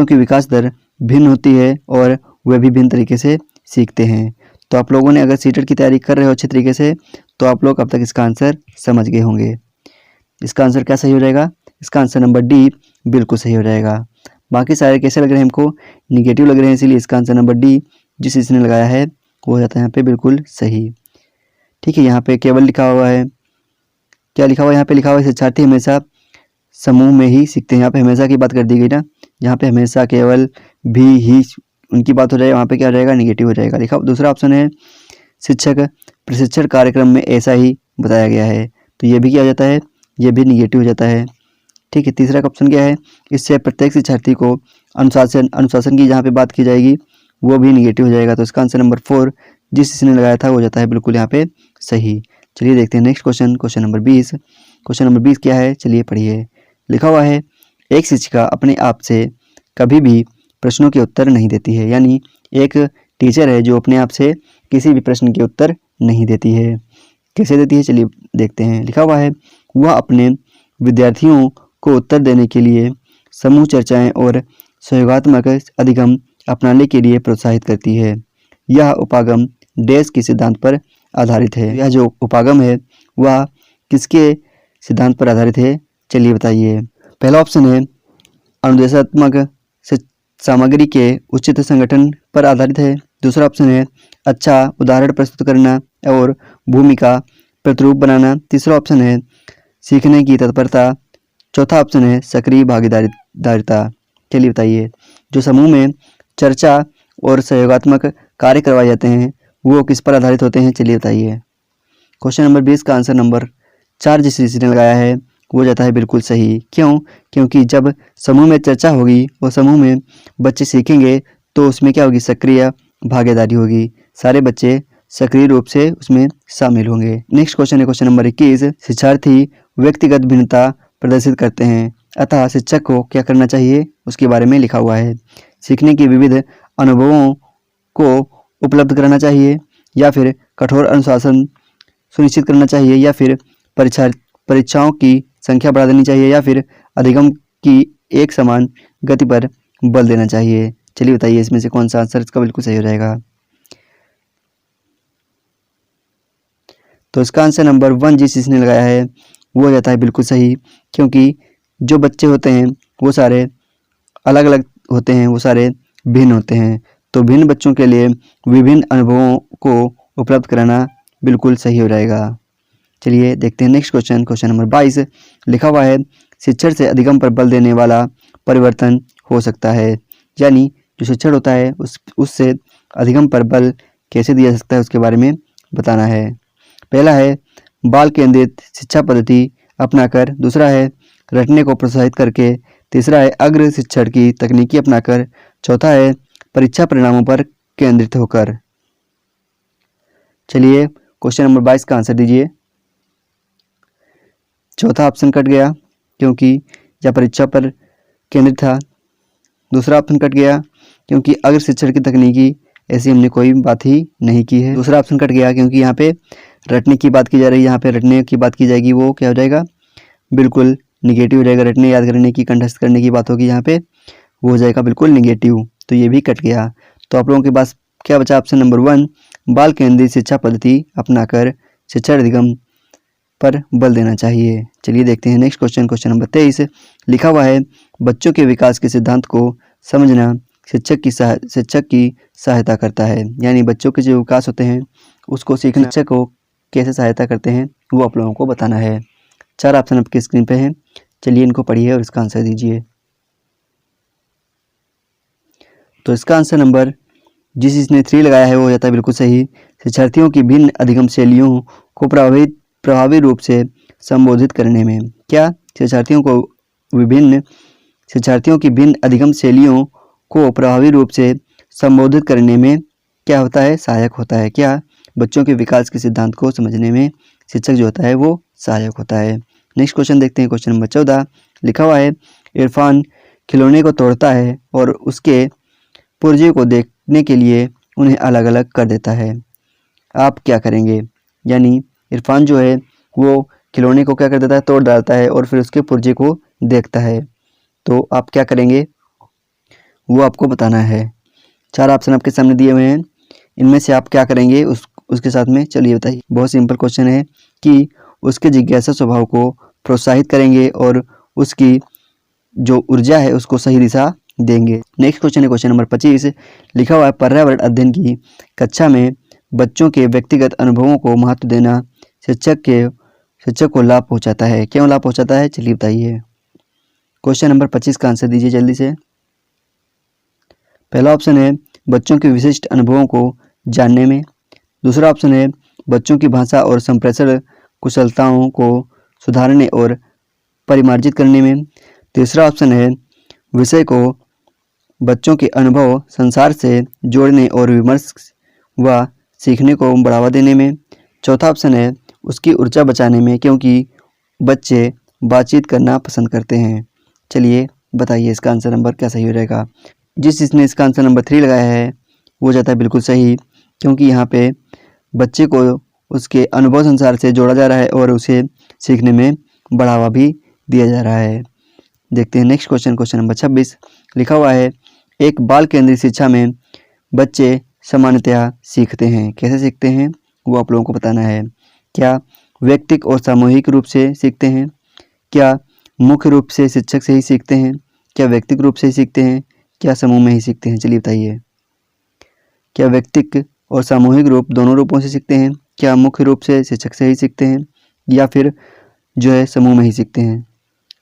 की विकास दर भिन्न होती है और वे भी भिन्न तरीके से सीखते हैं। तो आप लोगों ने अगर सीटेट की तैयारी कर रहे हो अच्छे तरीके से, तो आप लोग अब तक इसका आंसर समझ गए होंगे। इसका आंसर क्या सही हो जाएगा? इसका आंसर नंबर डी बिल्कुल सही हो जाएगा। बाकी सारे कैसे लग रहे हैं हमको, निगेटिव लग रहे हैं, इसीलिए इसका आंसर नंबर डी जिस इसने लगाया है वो हो जाता है यहाँ पे बिल्कुल सही, ठीक है। यहाँ पे केवल लिखा हुआ है, क्या लिखा हुआ है यहाँ पे? लिखा हुआ है शिक्षार्थी हमेशा समूह में ही सीखते हैं। यहाँ पे हमेशा की बात कर दी गई ना, यहाँ पे हमेशा केवल भी ही उनकी बात हो जाएगा, वहाँ पे क्या हो जाएगा, निगेटिव हो जाएगा। लिखा दूसरा ऑप्शन है, शिक्षक प्रशिक्षण कार्यक्रम में ऐसा ही बताया गया है, तो ये भी क्या हो जाता है, ये भी निगेटिव हो जाता है, ठीक है। तीसरा का ऑप्शन क्या है, इससे प्रत्येक शिक्षार्थी को अनुशासन की जहाँ पे बात की जाएगी वो भी निगेटिव हो जाएगा। तो इसका आंसर नंबर 4 जिस इसने लगाया था वो जाता है बिल्कुल यहाँ पे सही। चलिए देखते हैं next question, question number 20। Question number 20 क्या है, चलिए पढ़िए। लिखा हुआ है, एक शिक्षिका अपने आप से कभी भी प्रश्नों के उत्तर नहीं देती है। यानी एक टीचर है जो अपने आप से किसी भी प्रश्न के उत्तर नहीं देती है। कैसे देती है, चलिए देखते हैं। लिखा हुआ है, वह अपने विद्यार्थियों को उत्तर देने के लिए समूह चर्चाएं और सहयोगात्मक अधिगम अपनाने के लिए प्रोत्साहित करती है। यह उपागम डैश के सिद्धांत पर आधारित है। यह जो उपागम है वह किसके सिद्धांत पर आधारित है, चलिए बताइए। पहला ऑप्शन है, अनुदेशात्मक सामग्री के उचित संगठन पर आधारित है। दूसरा ऑप्शन है, अच्छा उदाहरण प्रस्तुत करना और भूमिका प्रतिरूप बनाना। तीसरा ऑप्शन है, सीखने की तत्परता। चौथा ऑप्शन है, सक्रिय भागीदारिता। चलिए बताइए। जो समूह में चर्चा और सहयोगात्मक कार्य करवाए जाते हैं वो किस पर आधारित होते हैं, चलिए बताइए। क्वेश्चन नंबर 20 का आंसर नंबर 4 जिस ऋषि ने लगाया है वो जाता है बिल्कुल सही। क्यों? क्योंकि जब समूह में चर्चा होगी और समूह में बच्चे सीखेंगे तो उसमें क्या होगी, सक्रिय भागीदारी होगी, सारे बच्चे सक्रिय रूप से उसमें शामिल होंगे। नेक्स्ट क्वेश्चन है क्वेश्चन नंबर 21। शिक्षार्थी व्यक्तिगत भिन्नता प्रदर्शित करते हैं, अतः शिक्षक को क्या करना चाहिए उसके बारे में लिखा हुआ है। सीखने के विविध अनुभवों को उपलब्ध कराना चाहिए, या फिर कठोर अनुशासन सुनिश्चित करना चाहिए, या फिर परीक्षाओं की संख्या बढ़ा देनी चाहिए, या फिर अधिगम की एक समान गति पर बल देना चाहिए। चलिए बताइए इसमें से कौन सा आंसर इसका बिल्कुल सही हो जाएगा। तो इसका आंसर नंबर 1 जिस इसने लगाया है वो हो जाता है बिल्कुल सही। क्योंकि जो बच्चे होते हैं वो सारे अलग अलग होते हैं, वो सारे भिन्न होते हैं, तो भिन्न बच्चों के लिए विभिन्न अनुभवों को उपलब्ध कराना बिल्कुल सही हो जाएगा। चलिए देखते हैं नेक्स्ट क्वेश्चन। क्वेश्चन नंबर 22 लिखा हुआ है, शिक्षण से अधिगम पर बल देने वाला परिवर्तन हो सकता है। यानी जो शिक्षण होता है उससे अधिगम पर बल कैसे दिया जा सकता है उसके बारे में बताना है। पहला है बाल केंद्रित शिक्षा पद्धति अपनाकर, दूसरा है रटने को प्रोत्साहित करके, तीसरा है अग्र शिक्षण की तकनीकी अपनाकर, चौथा है परीक्षा परिणामों पर केंद्रित होकर। चलिए क्वेश्चन नंबर 22 का आंसर दीजिए। चौथा ऑप्शन कट गया क्योंकि यह परीक्षा पर केंद्रित था। दूसरा ऑप्शन कट गया क्योंकि अग्र शिक्षण की तकनीकी, ऐसी हमने कोई बात ही नहीं की है। दूसरा ऑप्शन कट गया क्योंकि यहाँ पे रटने की बात की जा रही है, यहाँ पे रटने की बात की जाएगी, वो क्या हो जाएगा, बिल्कुल निगेटिव हो जाएगा। रटने याद करने की कंठस्थ करने की बात होगी यहाँ पे, वो हो जाएगा बिल्कुल निगेटिव, तो ये भी कट गया। तो आप लोगों के पास क्या बचा, ऑप्शन नंबर 1 बाल केंद्रित शिक्षा पद्धति अपनाकर शिक्षण अधिगम पर बल देना चाहिए। चलिए देखते हैं नेक्स्ट क्वेश्चन। क्वेश्चन नंबर 23 लिखा हुआ है, बच्चों के विकास के सिद्धांत को समझना शिक्षक की सहायता करता है। यानी बच्चों के जो विकास होते हैं उसको सीखना शिक्षक को कैसे सहायता करते हैं वो आप लोगों को बताना है। 4 ऑप्शन आपकी स्क्रीन पे हैं, चलिए इनको पढ़िए और इसका आंसर दीजिए। तो इसका आंसर नंबर जिस इसने 3 लगाया है वो हो जाता है बिल्कुल सही। शिक्षार्थियों की भिन्न अधिगम शैलियों को प्रभावी रूप से संबोधित करने में, क्या शिक्षार्थियों की भिन्न अधिगम शैलियों को प्रभावी रूप से संबोधित करने में क्या होता है, सहायक होता है। क्या बच्चों के विकास के सिद्धांत को समझने में शिक्षक जो होता है वो सहायक होता है। नेक्स्ट क्वेश्चन देखते हैं। क्वेश्चन नंबर 14 लिखा हुआ है, इरफान खिलौने को तोड़ता है और उसके पुर्जे को देखने के लिए उन्हें अलग अलग कर देता है, आप क्या करेंगे। यानी इरफान जो है वो खिलौने को क्या कर देता है, तोड़ डालता है और फिर उसके पुर्जे को देखता है, तो आप क्या करेंगे वो आपको बताना है। 4 ऑप्शन आपके सामने दिए हुए हैं, इनमें से आप क्या करेंगे उसके साथ में, चलिए बताइए। बहुत सिंपल क्वेश्चन है कि उसके जिज्ञासा स्वभाव को प्रोत्साहित करेंगे और उसकी जो ऊर्जा है उसको सही दिशा देंगे। नेक्स्ट क्वेश्चन है क्वेश्चन नंबर 25 लिखा हुआ है, पर्यावरण अध्ययन की कक्षा में बच्चों के व्यक्तिगत अनुभवों को महत्व देना शिक्षक को लाभ पहुंचाता है, क्यों लाभ पहुंचाता है, चलिए बताइए। क्वेश्चन नंबर 25 का आंसर दीजिए जल्दी से। पहला ऑप्शन है बच्चों के विशिष्ट अनुभवों को जानने में, दूसरा ऑप्शन है बच्चों की भाषा और संप्रेषण कुशलताओं को सुधारने और परिमार्जित करने में, तीसरा ऑप्शन है विषय को बच्चों के अनुभव संसार से जोड़ने और विमर्श व सीखने को बढ़ावा देने में, चौथा ऑप्शन है उसकी ऊर्जा बचाने में क्योंकि बच्चे बातचीत करना पसंद करते हैं। चलिए बताइए इसका आंसर नंबर क्या सही हो जाएगा। जिसने इसका आंसर नंबर 3 लगाया है वो जाता है बिल्कुल सही, क्योंकि यहाँ पे बच्चे को उसके अनुभव संसार से जोड़ा जा रहा है और उसे सीखने में बढ़ावा भी दिया जा रहा है। देखते हैं नेक्स्ट क्वेश्चन। क्वेश्चन नंबर 26 लिखा हुआ है, एक बाल केंद्रित शिक्षा में बच्चे सामान्यतया सीखते हैं, कैसे सीखते हैं वो आप लोगों को बताना है। क्या व्यक्तिगत और सामूहिक रूप से सीखते हैं, क्या मुख्य रूप से शिक्षक से ही सीखते हैं, क्या व्यक्तिगत रूप से ही सीखते हैं, क्या समूह में ही सीखते हैं, चलिए बताइए। क्या व्यक्तिगत और सामूहिक रूप दोनों रूपों से सीखते हैं, क्या मुख्य रूप से शिक्षक से ही सीखते हैं, या फिर जो है समूह में ही सीखते हैं।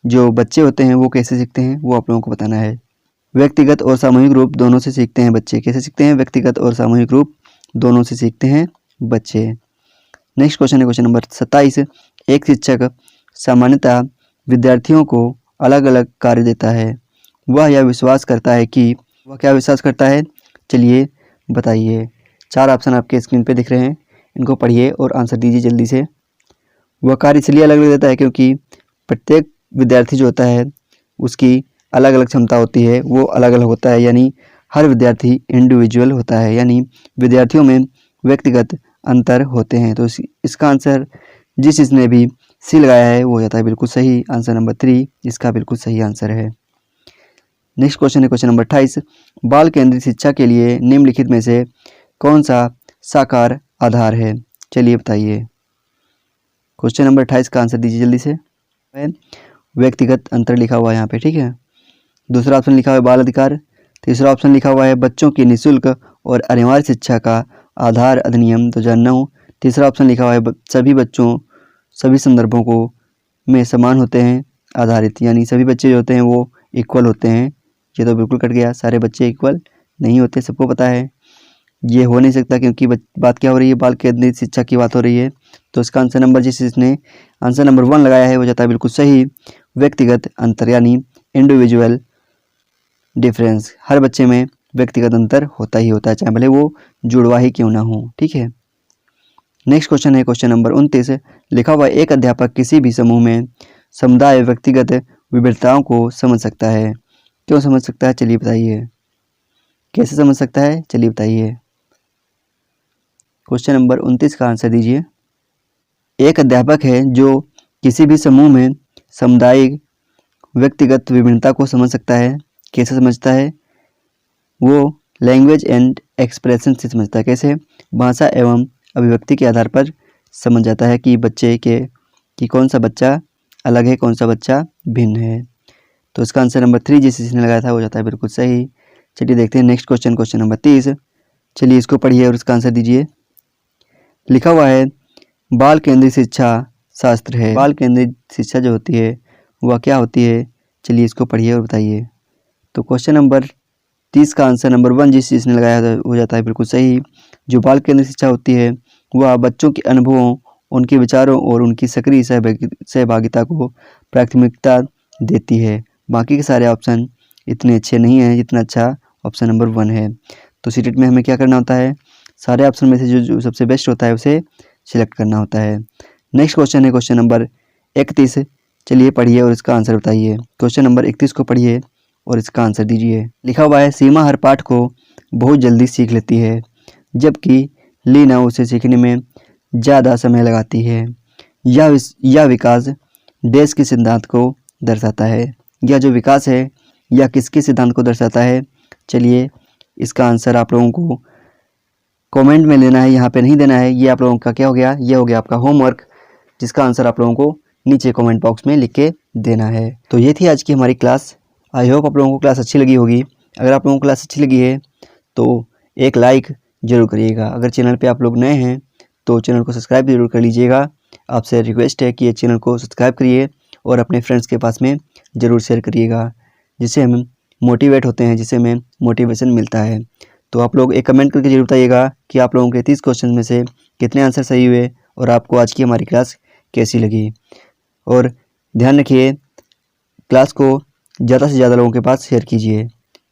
जो बच्चे होते हैं वो कैसे सीखते हैं वो आप लोगों को बताना है। व्यक्तिगत और सामूहिक रूप दोनों से सीखते हैं बच्चे। कैसे सीखते हैं? व्यक्तिगत और सामूहिक रूप दोनों से सीखते हैं बच्चे। नेक्स्ट क्वेश्चन है क्वेश्चन नंबर 27। एक शिक्षक सामान्यतः विद्यार्थियों को अलग अलग कार्य देता है। वह यह विश्वास करता है कि वह क्या विश्वास करता है? चलिए बताइए। 4 ऑप्शन आपके स्क्रीन पे दिख रहे हैं, इनको पढ़िए और आंसर दीजिए जल्दी से। वह कार्य इसलिए अलग अलग देता है क्योंकि प्रत्येक विद्यार्थी जो होता है उसकी अलग अलग क्षमता होती है, वो अलग अलग होता है, यानी हर विद्यार्थी इंडिविजुअल होता है, यानी विद्यार्थियों में व्यक्तिगत अंतर होते हैं। तो इसका आंसर जिस चीज़ने भी सी लगाया है वो हो जाता है बिल्कुल सही। आंसर नंबर 3 इसका बिल्कुल सही आंसर है। नेक्स्ट क्वेश्चन है क्वेश्चन नंबर 28। बाल केंद्रित शिक्षा के लिए निम्नलिखित में से कौन सा साकार आधार है? चलिए बताइए। क्वेश्चन नंबर 28 का आंसर दीजिए जल्दी से। व्यक्तिगत अंतर लिखा हुआ है यहाँ पे, ठीक है। दूसरा ऑप्शन लिखा हुआ है बाल अधिकार। तीसरा ऑप्शन लिखा हुआ है बच्चों की निःशुल्क और अनिवार्य शिक्षा का आधार अधिनियम 2009। तीसरा ऑप्शन लिखा हुआ है सभी बच्चों सभी संदर्भों को में समान होते हैं आधारित, यानी सभी बच्चे जो होते हैं वो इक्वल होते हैं। ये तो बिल्कुल कट गया, सारे बच्चे इक्वल नहीं होते, सबको पता है। ये हो नहीं सकता क्योंकि बात क्या हो रही है? बाल केंद्रित शिक्षा की बात हो रही है। तो इसका आंसर नंबर जिसने आंसर नंबर 1 लगाया है वो जाता है बिल्कुल सही। व्यक्तिगत अंतर यानी इंडिविजुअल डिफरेंस, हर बच्चे में व्यक्तिगत अंतर होता ही होता है, चाहे भले वो जुड़वा ही क्यों ना हो, ठीक है। नेक्स्ट क्वेश्चन है क्वेश्चन नंबर 29। लिखा हुआ एक अध्यापक किसी भी समूह में समुदाय व्यक्तिगत विभिन्नताओं को समझ सकता है। क्यों समझ सकता है? चलिए बताइए। कैसे समझ सकता है? चलिए बताइए। क्वेश्चन नंबर 29 का आंसर दीजिए। एक अध्यापक है जो किसी भी समूह में सामुदायिक व्यक्तिगत विभिन्नता को समझ सकता है। कैसे समझता है? वो लैंग्वेज एंड एक्सप्रेशन से समझता है। कैसे? भाषा एवं अभिव्यक्ति के आधार पर समझ जाता है कि बच्चे कि कौन सा बच्चा अलग है, कौन सा बच्चा भिन्न है। तो इसका आंसर नंबर 3 जिसने लगाया था वो जाता है बिल्कुल सही। चलिए देखते हैं नेक्स्ट क्वेश्चन, क्वेश्चन नंबर 30। चलिए इसको पढ़िए और इसका आंसर दीजिए। लिखा हुआ है बाल केंद्रित शिक्षा शास्त्र है। बाल केंद्रित शिक्षा जो होती है वह क्या होती है? चलिए इसको पढ़िए और बताइए। तो क्वेश्चन नंबर 30 का आंसर नंबर 1 जिसने लगाया था हो जाता है बिल्कुल सही। जो बाल केंद्रित शिक्षा होती है वह बच्चों के अनुभवों, उनके विचारों और उनकी सक्रिय सहभागिता को प्राथमिकता देती है। बाकी के सारे ऑप्शन इतने अच्छे नहीं हैं जितना अच्छा ऑप्शन नंबर 1 है। तो सीटेट में हमें क्या करना होता है? सारे ऑप्शन में से जो सबसे बेस्ट होता है उसे सिलेक्ट करना होता है। नेक्स्ट क्वेश्चन है क्वेश्चन नंबर 31। चलिए पढ़िए और इसका आंसर बताइए। क्वेश्चन नंबर 31 को पढ़िए और इसका आंसर दीजिए। लिखा हुआ है सीमा हर पाठ को बहुत जल्दी सीख लेती है जबकि लीना उसे सीखने में ज़्यादा समय लगाती है। यह विकास देश के सिद्धांत को दर्शाता है। यह जो विकास है यह किसके सिद्धांत को दर्शाता है? चलिए इसका आंसर आप लोगों को कमेंट में लेना है, यहाँ पे नहीं देना है। ये आप लोगों का क्या हो गया? ये हो गया आपका होमवर्क, जिसका आंसर आप लोगों को नीचे कमेंट बॉक्स में लिख के देना है। तो ये थी आज की हमारी क्लास। आई होप आप लोगों को क्लास अच्छी लगी होगी। अगर आप लोगों को क्लास अच्छी लगी है तो एक लाइक ज़रूर करिएगा। अगर चैनल पे आप लोग नए हैं तो चैनल को सब्सक्राइब जरूर कर लीजिएगा। आपसे रिक्वेस्ट है कि ये चैनल को सब्सक्राइब करिए और अपने फ्रेंड्स के पास में ज़रूर शेयर करिएगा, जिससे हम मोटिवेट होते हैं, जिससे हमें मोटिवेशन मिलता है। तो आप लोग एक कमेंट करके जरूर बताइएगा कि आप लोगों के 30 क्वेश्चन में से कितने आंसर सही हुए और आपको आज की हमारी क्लास कैसी लगी। और ध्यान रखिए क्लास को ज़्यादा से ज़्यादा लोगों के पास शेयर कीजिए।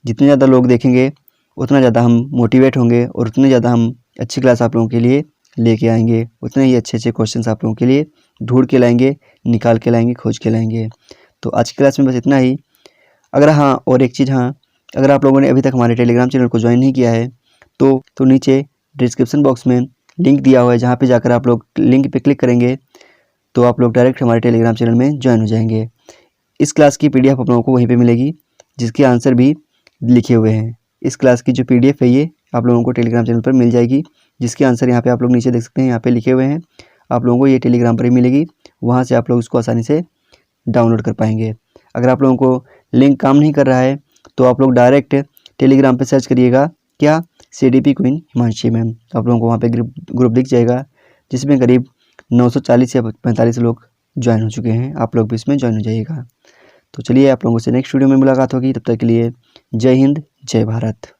जितने ज़्यादा लोग देखेंगे उतना ज़्यादा हम मोटिवेट होंगे और उतने ज़्यादा हम अच्छी क्लास आप लोगों के लिए लेके आएंगे, उतने ही अच्छे अच्छे क्वेश्चंस आप लोगों के लिए ढूंढ के लाएंगे, निकाल के लाएंगे, खोज के लाएंगे। तो आज की क्लास में बस इतना ही। अगर हाँ और एक चीज़, हाँ अगर आप लोगों ने अभी तक हमारे टेलीग्राम चैनल को ज्वाइन नहीं किया है तो नीचे डिस्क्रिप्शन बॉक्स में लिंक दिया हुआ है, जहाँ पे जाकर आप लोग लिंक पे क्लिक करेंगे तो आप लोग डायरेक्ट हमारे टेलीग्राम चैनल में ज्वाइन हो जाएंगे। इस क्लास की PDF आप लोगों को वहीं पे मिलेगी, जिसके आंसर भी लिखे हुए हैं। इस क्लास की जो PDF है ये आप लोगों को टेलीग्राम चैनल पर मिल जाएगी, जिसके आंसर यहाँ पे आप लोग नीचे देख सकते हैं, यहाँ पे लिखे हुए हैं। आप लोगों को ये टेलीग्राम पर ही मिलेगी, वहाँ से आप लोग उसको आसानी से डाउनलोड कर पाएंगे। अगर आप लोगों को लिंक काम नहीं कर रहा है तो आप लोग डायरेक्ट टेलीग्राम पे सर्च करिएगा क्या CDP क्वीन हिमांशी मैम। आप लोगों को वहाँ पे ग्रुप दिख जाएगा, जिसमें करीब 940 या 45 लोग ज्वाइन हो चुके हैं। आप लोग भी इसमें ज्वाइन हो जाइएगा। तो चलिए आप लोगों से नेक्स्ट वीडियो में मुलाकात होगी, तब तक के लिए जय हिंद, जय भारत।